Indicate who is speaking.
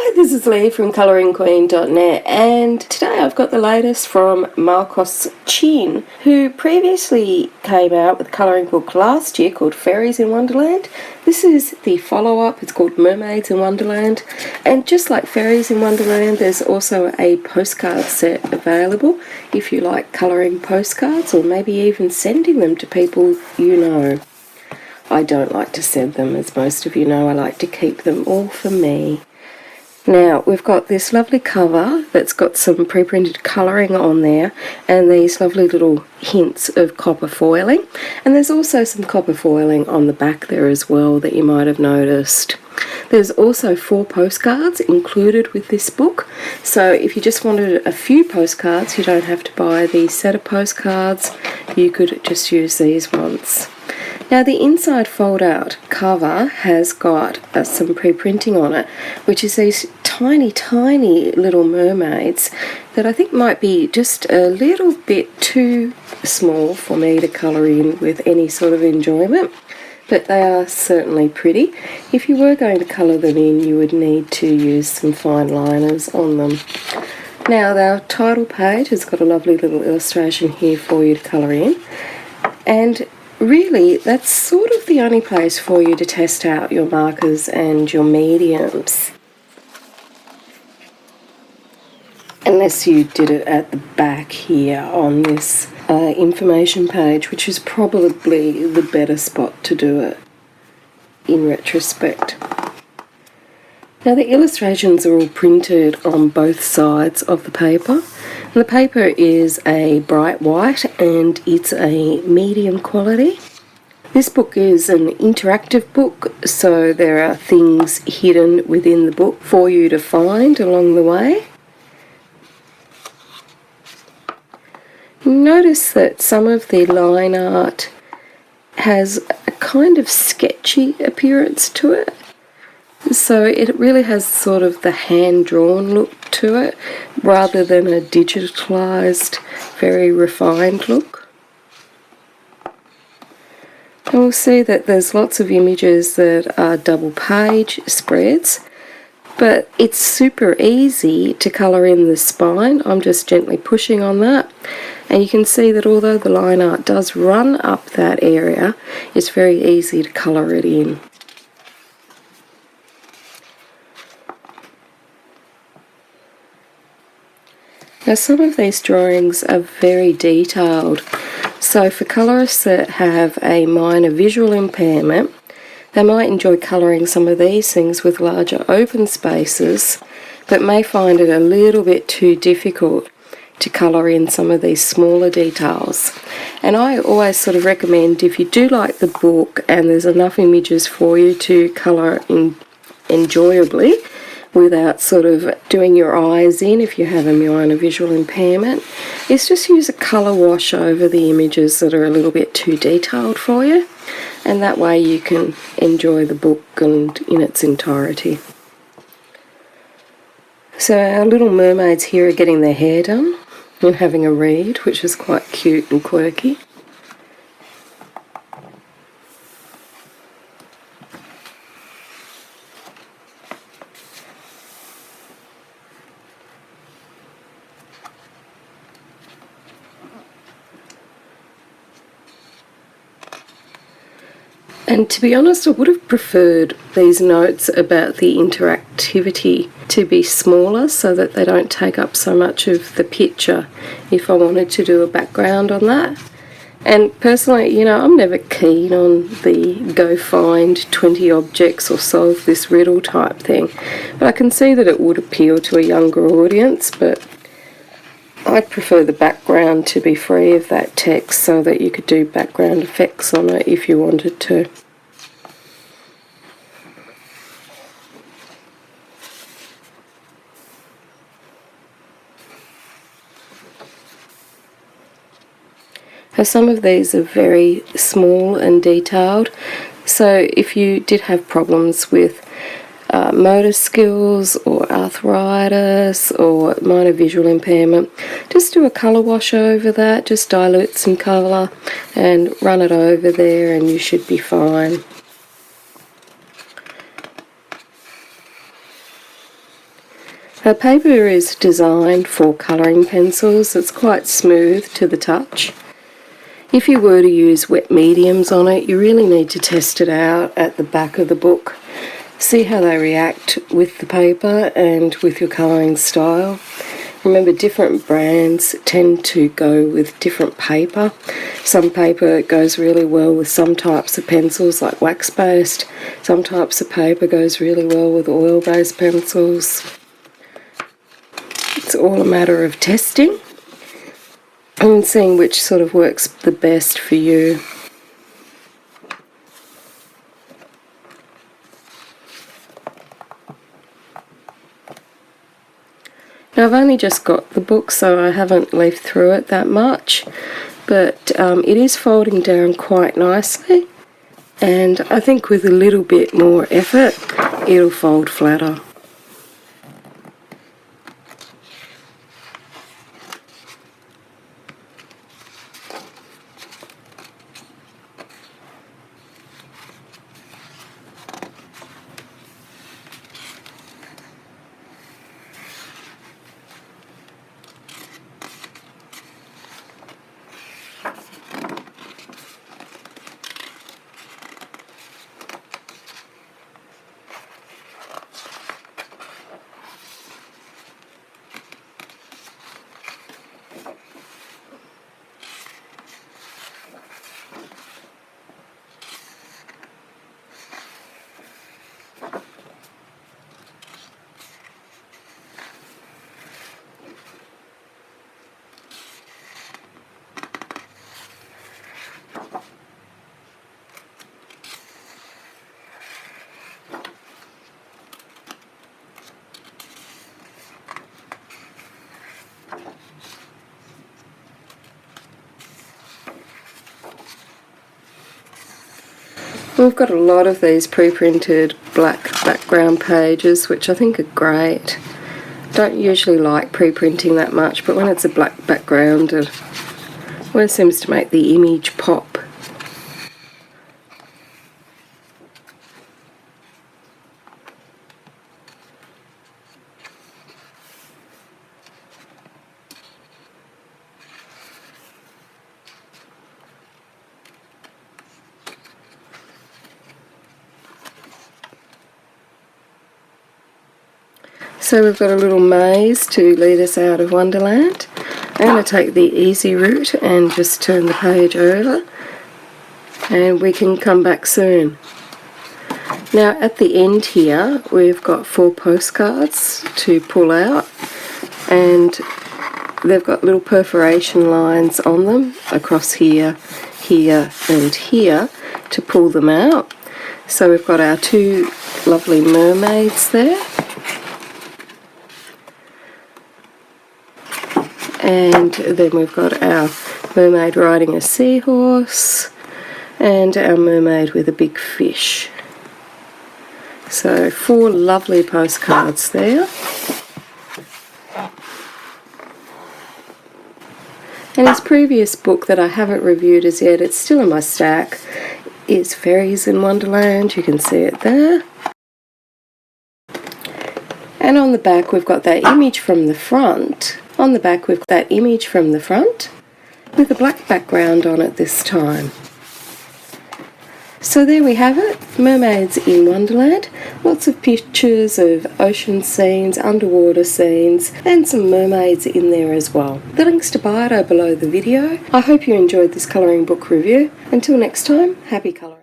Speaker 1: Hi, this is Lee from ColouringQueen.net, and today I've got the latest from Marcos Chin, who previously came out with a colouring book last year called Fairies in Wonderland. This is the follow-up. It's called Mermaids in Wonderland, and just like Fairies in Wonderland, there's also a postcard set available if you like colouring postcards, or maybe even sending them to people you know. I don't like to send them, as most of you know. I like to keep them all for me. Now, we've got this lovely cover that's got some pre-printed colouring on there and these lovely little hints of copper foiling. And there's also some copper foiling on the back there as well that you might have noticed. There's also 4 postcards included with this book. So if you just wanted a few postcards, you don't have to buy the set of postcards. You could just use these ones. Now, the inside fold-out cover has got some pre-printing on it, which is these tiny, tiny little mermaids that I think might be just a little bit too small for me to colour in with any sort of enjoyment. But they are certainly pretty. If you were going to colour them in, you would need to use some fine liners on them. Now, our title page has got a lovely little illustration here for you to colour in. And really, that's sort of the only place for you to test out your markers and your mediums. Unless you did it at the back here on this information page, which is probably the better spot to do it in retrospect. Now, the illustrations are all printed on both sides of the paper. And the paper is a bright white and it's a medium quality. This book is an interactive book, so there are things hidden within the book for you to find along the way. Notice that some of the line art has a kind of sketchy appearance to it. So it really has sort of the hand-drawn look to it rather than a digitalised, very refined look. And we'll see that there's lots of images that are double page spreads, but it's super easy to colour in the spine. I'm just gently pushing on that, and you can see that although the line art does run up that area, it's very easy to colour it in. Now, some of these drawings are very detailed, so for colourists that have a minor visual impairment, they might enjoy colouring some of these things with larger open spaces, but may find it a little bit too difficult to colour in some of these smaller details. And I always sort of recommend, if you do like the book and there's enough images for you to colour in enjoyably, without sort of doing your eyes in if you have a minor visual impairment, is just use a colour wash over the images that are a little bit too detailed for you, and that way you can enjoy the book and in its entirety. So our little mermaids here are getting their hair done and having a read, which is quite cute and quirky. And to be honest, I would have preferred these notes about the interactivity to be smaller so that they don't take up so much of the picture if I wanted to do a background on that. And personally, you know, I'm never keen on the go find 20 objects or solve this riddle type thing. But I can see that it would appeal to a younger audience, but I'd prefer the background to be free of that text so that you could do background effects on it if you wanted to. Now, some of these are very small and detailed, so if you did have problems with motor skills or arthritis or minor visual impairment, just do a colour wash over that, just dilute some colour and run it over there and you should be fine. Our paper is designed for colouring pencils. It's quite smooth to the touch. If you were to use wet mediums on it, you really need to test it out at the back of the book. See how they react with the paper and with your colouring style. Remember, different brands tend to go with different paper. Some paper goes really well with some types of pencils, like wax-based. Some types of paper goes really well with oil-based pencils. It's all a matter of testing and seeing which sort of works the best for you. Now, I've only just got the book, so I haven't leafed through it that much, but it is folding down quite nicely, and I think with a little bit more effort it'll fold flatter. We've got a lot of these pre-printed black background pages, which I think are great. Don't usually like pre-printing that much, but when it's a black background, it always seems to make the image pop. So we've got a little maze to lead us out of Wonderland. I'm going to take the easy route and just turn the page over, and we can come back soon. Now at the end here we've got 4 postcards to pull out, and they've got little perforation lines on them across here, here and here to pull them out. So we've got our 2 lovely mermaids there. And then we've got our mermaid riding a seahorse and our mermaid with a big fish. So 4 lovely postcards there. And his previous book that I haven't reviewed as yet, it's still in my stack, is Fairies in Wonderland. You can see it there. And on the back we've got that image from the front. On the back we've got that image from the front with a black background on it this time. So there we have it, Mermaids in Wonderland. Lots of pictures of ocean scenes, underwater scenes, and some mermaids in there as well. The links to buy it are below the video. I hope you enjoyed this colouring book review. Until next time, happy colouring.